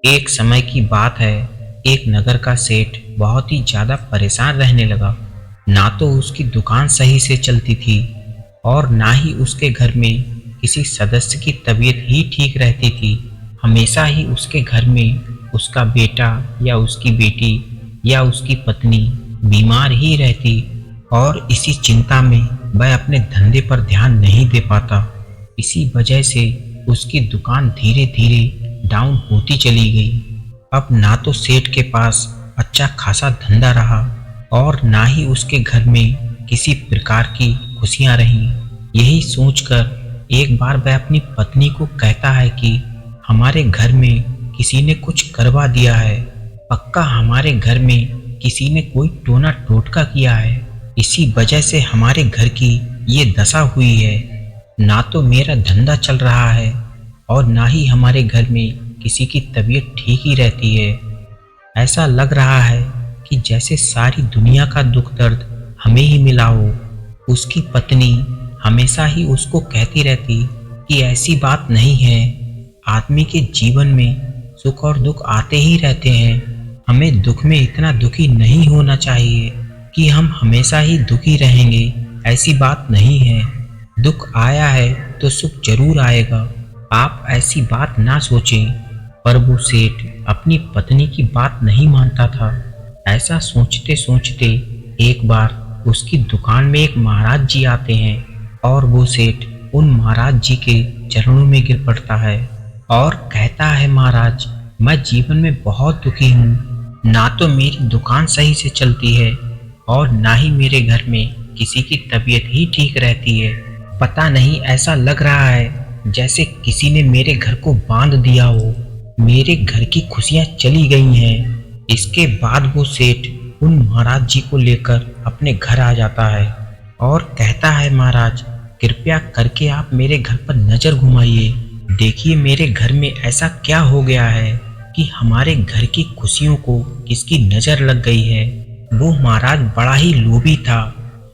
एक समय की बात है। एक नगर का सेठ बहुत ही ज्यादा परेशान रहने लगा। ना तो उसकी दुकान सही से चलती थी और ना ही उसके घर में किसी सदस्य की तबीयत ही ठीक रहती थी। हमेशा ही उसके घर में उसका बेटा या उसकी बेटी या उसकी पत्नी बीमार ही रहती और इसी चिंता में वह अपने धंधे पर ध्यान नहीं दे पाता। इसी वजह से उसकी दुकान धीरे धीरे डाउन होती चली गई। अब ना तो सेठ के पास अच्छा खासा धंधा रहा और ना ही उसके घर में किसी प्रकार की खुशियां रहीं। यही सोचकर एक बार वह अपनी पत्नी को कहता है कि हमारे घर में किसी ने कुछ करवा दिया है। पक्का हमारे घर में किसी ने कोई टोना टोटका किया है। इसी वजह से हमारे घर की ये दशा हुई है। ना तो मेरा धंधा चल रहा है और ना ही हमारे घर में किसी की तबीयत ठीक ही रहती है। ऐसा लग रहा है कि जैसे सारी दुनिया का दुख दर्द हमें ही मिला हो। उसकी पत्नी हमेशा ही उसको कहती रहती कि ऐसी बात नहीं है, आदमी के जीवन में सुख और दुख आते ही रहते हैं। हमें दुख में इतना दुखी नहीं होना चाहिए कि हम हमेशा ही दुखी रहेंगे। ऐसी बात नहीं है। दुख आया है तो सुख जरूर आएगा। आप ऐसी बात ना सोचें। पर वो सेठ अपनी पत्नी की बात नहीं मानता था। ऐसा सोचते सोचते एक बार उसकी दुकान में एक महाराज जी आते हैं और वो सेठ उन महाराज जी के चरणों में गिर पड़ता है और कहता है, महाराज, मैं जीवन में बहुत दुखी हूँ। ना तो मेरी दुकान सही से चलती है और ना ही मेरे घर में किसी की तबीयत ही ठीक रहती है। पता नहीं, ऐसा लग रहा है जैसे किसी ने मेरे घर को बांध दिया हो। मेरे घर की खुशियां चली गई हैं। इसके बाद वो सेठ उन महाराज जी को लेकर अपने घर आ जाता है और कहता है, महाराज, कृपया करके आप मेरे घर पर नजर घुमाइए। देखिए मेरे घर में ऐसा क्या हो गया है कि हमारे घर की खुशियों को किसकी नजर लग गई है। वो महाराज बड़ा ही लोभी था।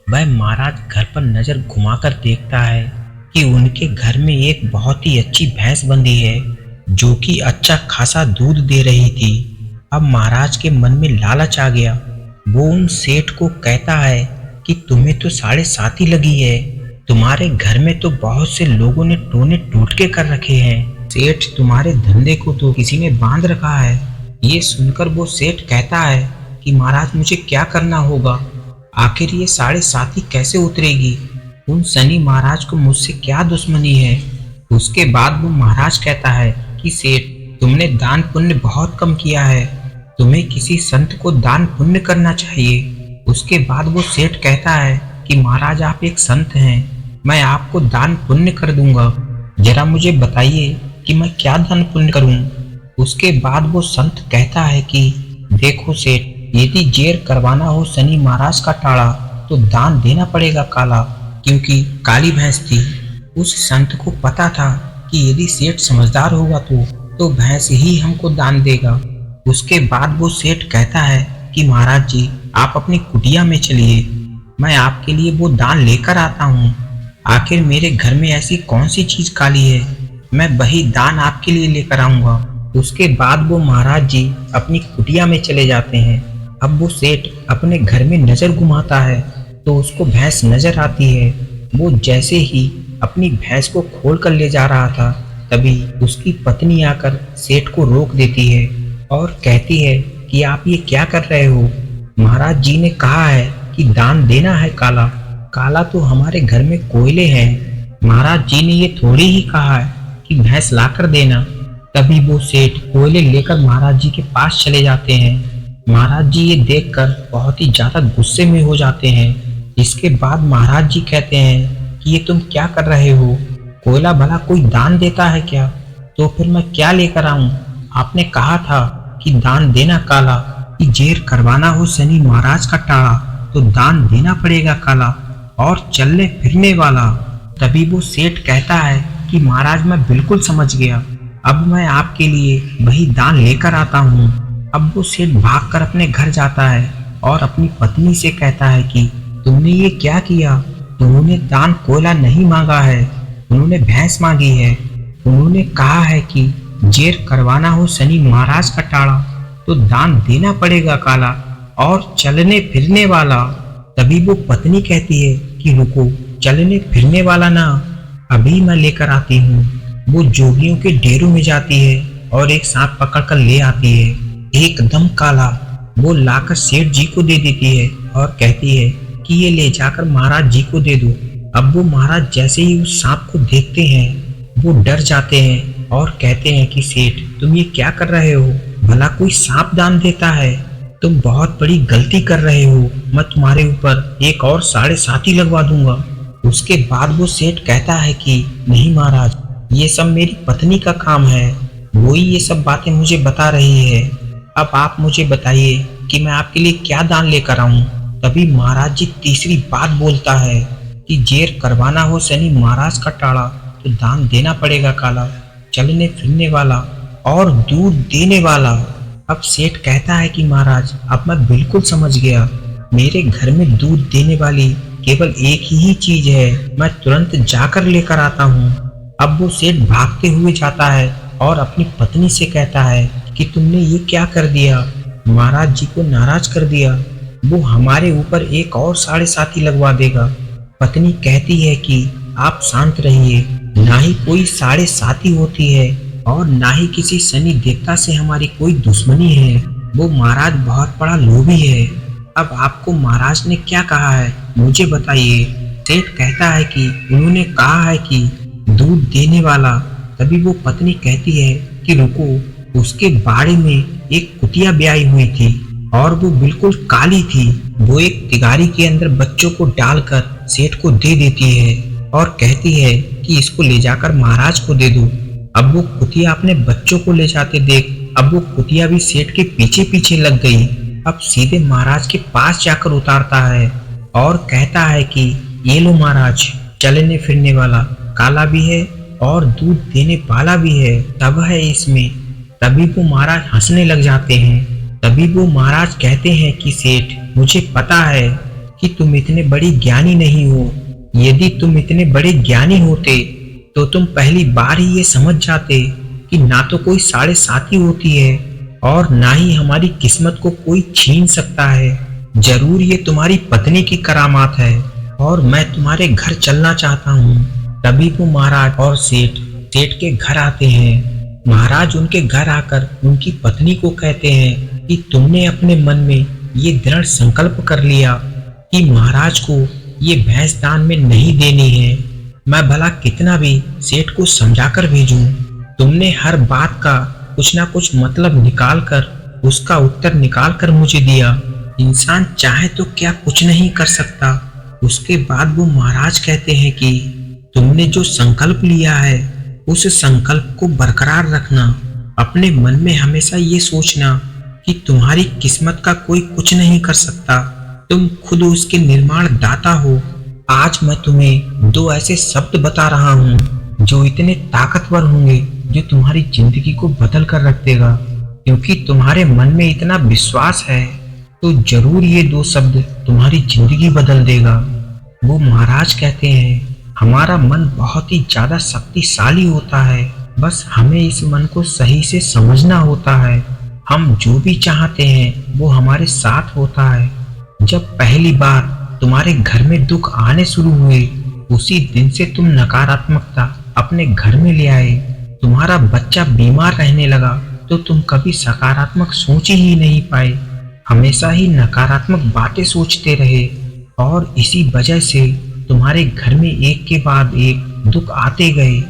वह महाराज घर पर नजर घुमाकर देखता है कि उनके घर में एक बहुत ही अच्छी भैंस बंधी है जो कि अच्छा खासा दूध दे रही थी। अब महाराज के मन में लालच आ गया। वो उन सेठ को कहता है कि तुम्हें तो 7.5 ही लगी है। तुम्हारे घर में तो बहुत से लोगों ने टोने टोटके कर रखे हैं। सेठ, तुम्हारे धंधे को तो किसी ने बांध रखा है। ये सुनकर वो सेठ कहता है कि महाराज, मुझे क्या करना होगा? आखिर ये 7.5 ही कैसे उतरेगी? उन शनि महाराज को मुझसे क्या दुश्मनी है? उसके बाद वो महाराज कहता है कि सेठ, तुमने दान पुण्य बहुत कम किया है। तुम्हें किसी संत को दान पुण्य करना चाहिए। उसके बाद वो सेठ कहता है कि महाराज, आप एक संत हैं, मैं आपको दान पुण्य कर दूंगा। जरा मुझे बताइए कि मैं क्या दान पुण्य करूं? उसके बाद वो संत कहता है कि देखो सेठ, यदि जेर करवाना हो शनि महाराज का टाड़ा तो दान देना पड़ेगा काला, क्योंकि काली भैंस थी। उस संत को पता था कि यदि सेठ समझदार होगा तो भैंस ही हमको दान देगा। उसके बाद वो सेठ कहता है कि महाराज जी, आप अपनी कुटिया में चलिए, मैं आपके लिए वो दान लेकर आता हूँ। आखिर मेरे घर में ऐसी कौन सी चीज काली है, मैं वही दान आपके लिए लेकर आऊंगा। उसके बाद वो महाराज जी अपनी कुटिया में चले जाते हैं। अब वो सेठ अपने घर में नजर घुमाता है तो उसको भैंस नजर आती है। वो जैसे ही अपनी भैंस को खोल कर ले जा रहा था तभी उसकी पत्नी आकर सेठ को रोक देती है और कहती है कि आप ये क्या कर रहे हो? महाराज जी ने कहा है कि दान देना है काला। काला तो हमारे घर में कोयले हैं। महाराज जी ने ये थोड़ी ही कहा है कि भैंस लाकर देना। तभी वो सेठ कोयले लेकर महाराज जी के पास चले जाते हैं। महाराज जी ये देखकर बहुत ही ज्यादा गुस्से में हो जाते हैं। इसके बाद महाराज जी कहते हैं कि ये तुम क्या कर रहे हो? कोयला भला कोई दान देता है क्या? तो फिर मैं क्या लेकर आऊं? आपने कहा था कि दान देना काला, कि जेर करवाना हो शनि महाराज का टाड़ा तो दान देना पड़ेगा काला और चलने फिरने वाला। तभी वो सेठ कहता है कि महाराज, मैं बिल्कुल समझ गया, अब मैं आपके लिए वही दान लेकर आता हूँ। अब वो सेठ भागकर अपने घर जाता है और अपनी पत्नी से कहता है कि तुमने ये क्या किया? उन्होंने दान कोयला नहीं मांगा है, उन्होंने भैंस मांगी है। उन्होंने कहा है कि जेर करवाना हो शनि महाराज का टाड़ा तो दान देना पड़ेगा काला, और चलने फिरने वाला। तभी वो पत्नी कहती है कि रुको, चलने फिरने वाला ना, अभी मैं लेकर आती हूँ। वो जोगियों के डेरों में जाती है और एक सांप पकड़कर ले आती है, एकदम काला। वो लाकर सेठ जी को दे देती है और कहती है कि ये ले जाकर महाराज जी को दे दो। अब वो महाराज जैसे ही उस सांप को देखते हैं वो डर जाते हैं और कहते हैं कि सेठ तुम ये क्या कर रहे हो, भला कोई सांप दान देता है? तुम बहुत बड़ी गलती कर रहे हो, मैं तुम्हारे ऊपर एक और 7.5 लगवा दूंगा। उसके बाद वो सेठ कहता है कि नहीं महाराज, ये सब मेरी पत्नी का काम है, वही ये सब बातें मुझे बता रही है। अब आप मुझे बताइए कि मैं आपके लिए क्या दान लेकर आऊं। तभी महाराज जी तीसरी बात बोलता है कि जेर करवाना हो शनि महाराज का टाड़ा तो दान देना पड़ेगा काला, चलने फिरने वाला और दूध देने वाला। अब सेठ कहता है कि महाराज अब मैं बिल्कुल समझ गया, मेरे घर में दूध देने वाली केवल एक ही चीज है, मैं तुरंत जाकर लेकर आता हूँ। अब वो सेठ भागते हुए जाता है और अपनी पत्नी से कहता है कि तुमने ये क्या कर दिया, महाराज जी को नाराज कर दिया, वो हमारे ऊपर एक और 7.5 लगवा देगा। पत्नी कहती है कि आप शांत रहिए, ना ही कोई 7.5 होती है और ना ही किसी शनि देवता से हमारी कोई दुश्मनी है। वो महाराज बहुत बड़ा लोभी है। अब आपको महाराज ने क्या कहा है मुझे बताइए। सेठ कहता है कि उन्होंने कहा है कि दूध देने वाला। तभी वो पत्नी कहती है कि रुको, उसके बाड़े में एक कुतिया ब्याई हुई थी और वो बिल्कुल काली थी। वो एक तिगारी के अंदर बच्चों को डालकर सेठ को दे देती है और कहती है कि इसको ले जाकर महाराज को दे दो। अब वो कुतिया अपने बच्चों को ले जाते देख अब वो कुतिया भी सेठ के पीछे पीछे लग गई। अब सीधे महाराज के पास जाकर उतारता है और कहता है कि ये लो महाराज, चलने फिरने वाला, काला भी है और दूध देने वाला भी है, सब है इसमें। तभी वो महाराज हंसने लग जाते हैं। तभी वो महाराज कहते हैं कि सेठ मुझे पता है कि तुम इतने बड़े ज्ञानी नहीं हो, यदि तुम इतने बड़े ज्ञानी होते तो तुम पहली बार ही ये समझ जाते कि ना तो कोई 7.5 होती है और ना ही हमारी किस्मत को कोई छीन सकता है। जरूर ये तुम्हारी पत्नी की करामात है और मैं तुम्हारे घर चलना चाहता हूँ। तभी वो महाराज और सेठ के घर आते हैं। महाराज उनके घर आकर उनकी पत्नी को कहते हैं कि तुमने अपने मन में ये दृढ़ संकल्प कर लिया कि महाराज को ये भैंस दान में नहीं देनी है। मैं भला कितना भी सेठ को समझाकर भेजूं, तुमने हर बात का कुछ ना कुछ मतलब निकाल कर उसका उत्तर निकाल कर मुझे दिया। इंसान चाहे तो क्या कुछ नहीं कर सकता। उसके बाद वो महाराज कहते हैं कि तुमने जो संकल्प लिया है उस संकल्प को बरकरार रखना। अपने मन में हमेशा ये सोचना कि तुम्हारी किस्मत का कोई कुछ नहीं कर सकता, तुम खुद उसके निर्माण दाता हो। आज मैं तुम्हें 2 ऐसे शब्द बता रहा हूँ जो इतने ताकतवर होंगे जो तुम्हारी जिंदगी को बदल कर रख देगा। क्योंकि तुम्हारे मन में इतना विश्वास है तो जरूर ये 2 शब्द तुम्हारी जिंदगी बदल देगा। वो महाराज कहते हैं हमारा मन बहुत ही ज्यादा शक्तिशाली होता है, बस हमें इस मन को सही से समझना होता है। हम जो भी चाहते हैं वो हमारे साथ होता है। जब पहली बार तुम्हारे घर में दुख आने शुरू हुए उसी दिन से तुम नकारात्मकता अपने घर में ले आए। तुम्हारा बच्चा बीमार रहने लगा तो तुम कभी सकारात्मक सोच ही नहीं पाए, हमेशा ही नकारात्मक बातें सोचते रहे और इसी वजह से तुम्हारे घर में एक के बाद एक दुख आते गए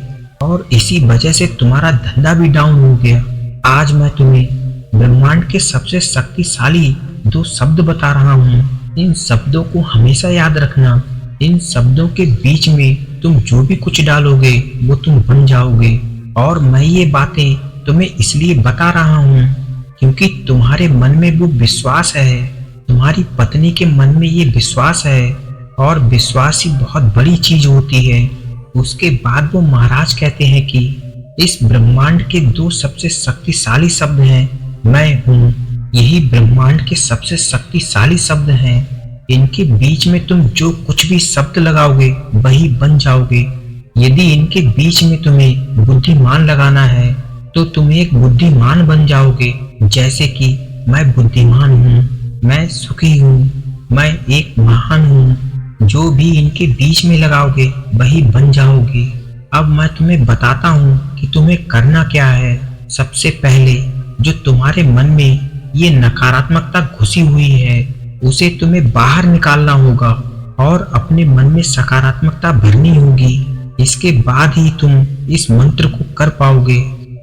और इसी वजह से तुम्हारा धंधा भी डाउन हो गया। आज मैं तुम्हें ब्रह्मांड के सबसे शक्तिशाली 2 शब्द बता रहा हूँ। इन शब्दों को हमेशा याद रखना। इन शब्दों के बीच में तुम जो भी कुछ डालोगे वो तुम बन जाओगे। और मैं ये बातें तुम्हें इसलिए बता रहा हूँ क्योंकि तुम्हारे मन में वो विश्वास है, तुम्हारी पत्नी के मन में ये विश्वास है और विश्वास ही बहुत बड़ी चीज होती है। उसके बाद वो महाराज कहते हैं कि इस ब्रह्मांड के 2 सबसे शक्तिशाली शब्द हैं, मैं हूँ। यही ब्रह्मांड के सबसे शक्तिशाली शब्द हैं। इनके बीच में तुम जो कुछ भी शब्द लगाओगे वही बन जाओगे। यदि इनके बीच में तुम्हें बुद्धिमान लगाना है तो तुम एक बुद्धिमान बन जाओगे। जैसे कि मैं बुद्धिमान हूँ, मैं सुखी हूँ, मैं एक महान हूँ। जो भी इनके बीच में लगाओगे वही बन जाओगे। अब मैं तुम्हें बताता हूँ कि तुम्हें करना क्या है। सबसे पहले जो तुम्हारे मन में ये नकारात्मकता घुसी हुई है उसे तुम्हें बाहर निकालना होगा और अपने मन में सकारात्मकता भरनी होगी। इसके बाद ही तुम इस मंत्र को कर पाओगे।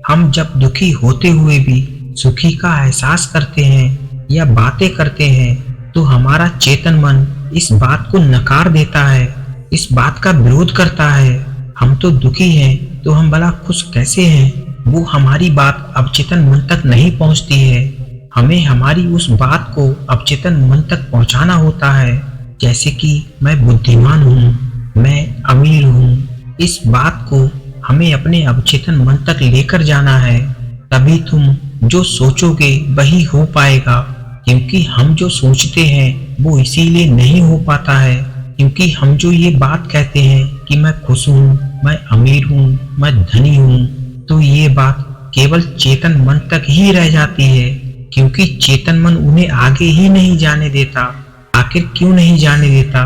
हम जब दुखी होते हुए भी सुखी का एहसास करते हैं या बातें करते हैं तो हमारा चेतन मन इस बात को नकार देता है, इस बात का विरोध करता है। हम तो दुखी हैं तो हम भला खुश कैसे हैं? वो हमारी बात अवचेतन मन तक नहीं पहुंचती है। हमें हमारी उस बात को अवचेतन मन तक पहुंचाना होता है। जैसे कि मैं बुद्धिमान हूँ, मैं अमीर हूँ, इस बात को हमें अपने अवचेतन मन तक लेकर जाना है। तभी तुम जो सोचोगे वही हो पाएगा। क्योंकि हम जो सोचते हैं वो इसीलिए नहीं हो पाता है क्योंकि हम जो ये बात कहते हैं कि मैं खुश हूँ, मैं अमीर हूँ, मैं धनी हूँ, तो ये बात केवल चेतन मन तक ही रह जाती है। क्योंकि चेतन मन उन्हें आगे ही नहीं जाने देता। आखिर क्यों नहीं जाने देता?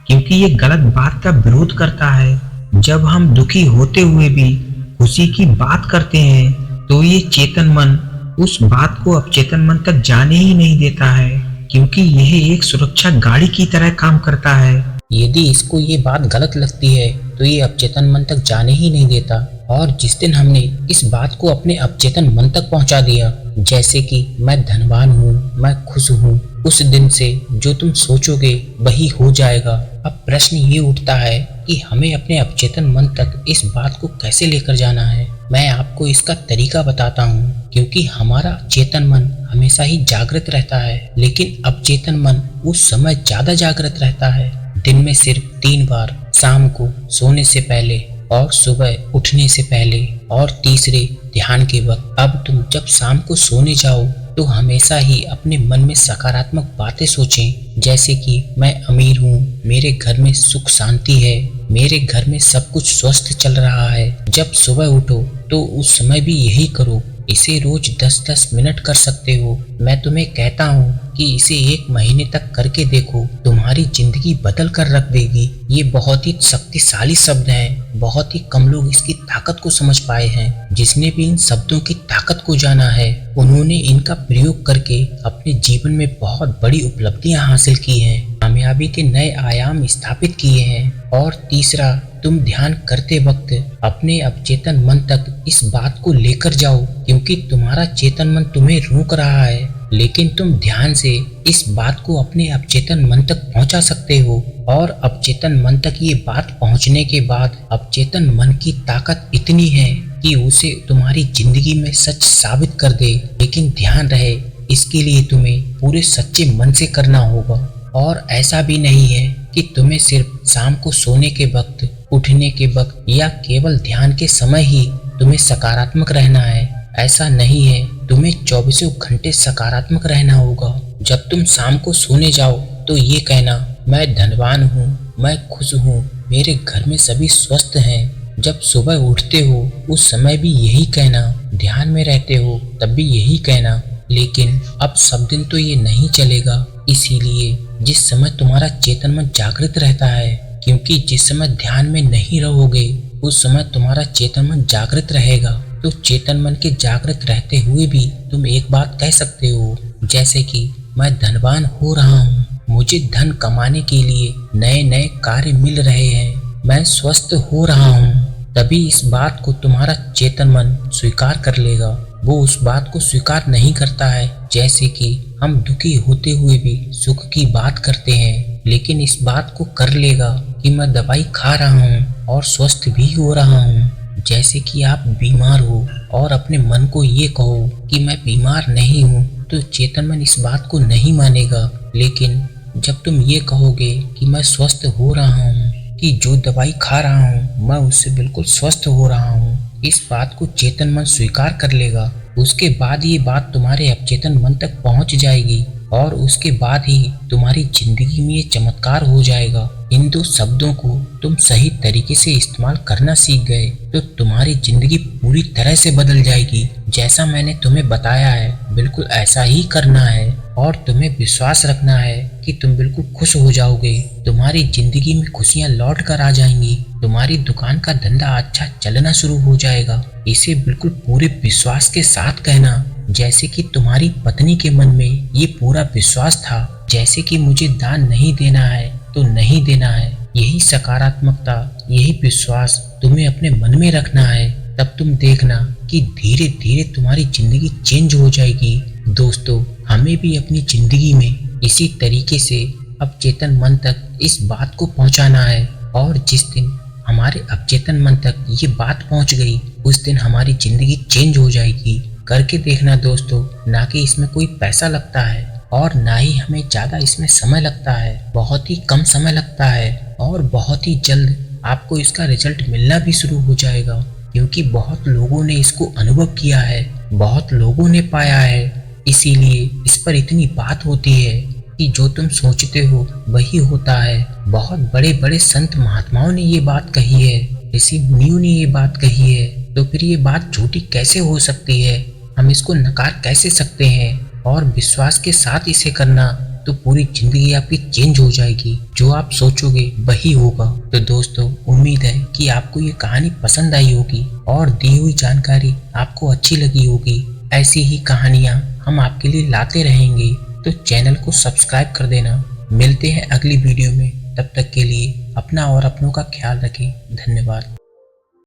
क्योंकि ये गलत बात का विरोध करता है। जब हम दुखी होते हुए भी खुशी की बात करते हैं तो ये चेतन मन उस बात को अवचेतन मन तक जाने ही नहीं देता है। क्योंकि यह एक सुरक्षा गाड़ी की तरह काम करता है। यदि इसको ये बात गलत लगती है तो ये अवचेतन मन तक जाने ही नहीं देता। और जिस दिन हमने इस बात को अपने अवचेतन मन तक पहुंचा दिया, जैसे कि मैं धनवान हूँ, मैं खुश हूँ, उस दिन से जो तुम सोचोगे वही हो जाएगा। अब प्रश्न ये उठता है कि हमें अपने अवचेतन मन तक इस बात को कैसे लेकर जाना है। मैं आपको इसका तरीका बताता हूँ। क्योंकि हमारा चेतन मन हमेशा ही जागृत रहता है, लेकिन अवचेतन मन उस समय ज्यादा जागृत रहता है। दिन में सिर्फ 3 बार, शाम को सोने से पहले और सुबह उठने से पहले, और तीसरे ध्यान के वक्त। अब तुम जब शाम को सोने जाओ तो हमेशा ही अपने मन में सकारात्मक बातें सोचें। जैसे कि मैं अमीर हूँ, मेरे घर में सुख शांति है, मेरे घर में सब कुछ स्वस्थ चल रहा है। जब सुबह उठो तो उस समय भी यही करो। इसे रोज 10-10 मिनट कर सकते हो। मैं तुम्हें कहता हूँ कि इसे 1 महीने तक करके देखो, तुम्हारी जिंदगी बदल कर रख देगी। ये बहुत ही शक्तिशाली शब्द हैं। बहुत ही कम लोग इसकी ताकत को समझ पाए हैं। जिसने भी इन शब्दों की ताकत को जाना है उन्होंने इनका प्रयोग करके अपने जीवन में बहुत बड़ी उपलब्धियां हासिल की हैं, कामयाबी के नए आयाम स्थापित किए हैं। और तीसरा, तुम ध्यान करते वक्त अपने अवचेतन मन तक इस बात को लेकर जाओ। क्योंकि तुम्हारा चेतन मन तुम्हें रोक रहा है, लेकिन तुम ध्यान से इस बात को अपने अवचेतन मन तक पहुंचा सकते हो। और अवचेतन मन तक ये बात पहुंचने के बाद अवचेतन मन की ताकत इतनी है कि उसे तुम्हारी जिंदगी में सच साबित कर दे। लेकिन ध्यान रहे, इसके लिए तुम्हें पूरे सच्चे मन से करना होगा। और ऐसा भी नहीं है कि तुम्हें सिर्फ शाम को सोने के वक्त, उठने के वक्त या केवल ध्यान के समय ही तुम्हें सकारात्मक रहना है। ऐसा नहीं है, तुम्हें 24 घंटे सकारात्मक रहना होगा। जब तुम शाम को सोने जाओ तो ये कहना, मैं धनवान हूँ, मैं खुश हूँ, मेरे घर में सभी स्वस्थ हैं। जब सुबह उठते हो उस समय भी यही कहना, ध्यान में रहते हो तब भी यही कहना। लेकिन अब सब दिन तो ये नहीं चलेगा। इसीलिए जिस समय तुम्हारा चेतन मन जागृत रहता है, क्योंकि जिस समय ध्यान में नहीं रहोगे उस समय तुम्हारा चेतन मन जागृत रहेगा। तो चेतन मन के जागृत रहते हुए भी तुम एक बात कह सकते हो, जैसे कि मैं धनवान हो रहा हूँ, मुझे धन कमाने के लिए नए नए कार्य मिल रहे हैं, मैं स्वस्थ हो रहा हूँ। तभी इस बात को तुम्हारा चेतन मन स्वीकार कर लेगा। वो उस बात को स्वीकार नहीं करता है जैसे कि हम दुखी होते हुए भी सुख की बात करते हैं, लेकिन इस बात को कर लेगा कि मैं दवाई खा रहा हूँ और स्वस्थ भी हो रहा हूँ। जैसे कि आप बीमार हो और अपने मन को ये कहो कि मैं बीमार नहीं हूँ, तो चेतन मन इस बात को नहीं मानेगा। लेकिन जब तुम ये कहोगे कि मैं स्वस्थ हो रहा हूँ, कि जो दवाई खा रहा हूँ मैं उससे बिल्कुल स्वस्थ हो रहा हूँ, इस बात को चेतन मन स्वीकार कर लेगा। उसके बाद ये बात तुम्हारे अवचेतन मन तक पहुँच जाएगी और उसके बाद ही तुम्हारी जिंदगी में ये चमत्कार हो जाएगा। इन 2 शब्दों को तुम सही तरीके से इस्तेमाल करना सीख गए तो तुम्हारी जिंदगी पूरी तरह से बदल जाएगी। जैसा मैंने तुम्हें बताया है बिल्कुल ऐसा ही करना है और तुम्हें विश्वास रखना है कि तुम बिल्कुल खुश हो जाओगे। तुम्हारी जिंदगी में खुशियां लौट कर आ जाएंगी। तुम्हारी दुकान का धंधा अच्छा चलना शुरू हो जाएगा। इसे बिल्कुल पूरे विश्वास के साथ कहना, जैसे कि तुम्हारी पत्नी के मन में ये पूरा विश्वास था, जैसे कि मुझे दान नहीं देना है तो नहीं देना है। यही सकारात्मकता, यही विश्वास तुम्हें अपने मन में रखना है। तब तुम देखना कि धीरे धीरे तुम्हारी जिंदगी चेंज हो जाएगी। दोस्तों, हमें भी अपनी जिंदगी में इसी तरीके से अवचेतन मन तक इस बात को पहुंचाना है और जिस दिन हमारे अवचेतन मन तक ये बात पहुंच गई उस दिन हमारी जिंदगी चेंज हो जाएगी। करके देखना दोस्तों, ना कि इसमें कोई पैसा लगता है और ना ही हमें ज़्यादा इसमें समय लगता है, बहुत ही कम समय लगता है और बहुत ही जल्द आपको इसका रिजल्ट मिलना भी शुरू हो जाएगा, क्योंकि बहुत लोगों ने इसको अनुभव किया है, बहुत लोगों ने पाया है। इसीलिए इस पर इतनी बात होती है कि जो तुम सोचते हो वही होता है। बहुत बड़े बड़े संत महात्माओं ने ये बात कही है, ऋषि मुनियों ने ये बात कही है, तो फिर ये बात झूठी कैसे हो सकती है? हम इसको नकार कैसे सकते हैं? और विश्वास के साथ इसे करना तो पूरी जिंदगी आपकी चेंज हो जाएगी। जो आप सोचोगे वही होगा। तो दोस्तों, उम्मीद है कि आपको ये कहानी पसंद आई होगी और दी हुई जानकारी आपको अच्छी लगी होगी। ऐसी ही कहानियाँ हम आपके लिए लाते रहेंगे, तो चैनल को सब्सक्राइब कर देना। मिलते हैं अगली वीडियो में, तब तक के लिए अपना और अपनों का ख्याल रखें। धन्यवाद।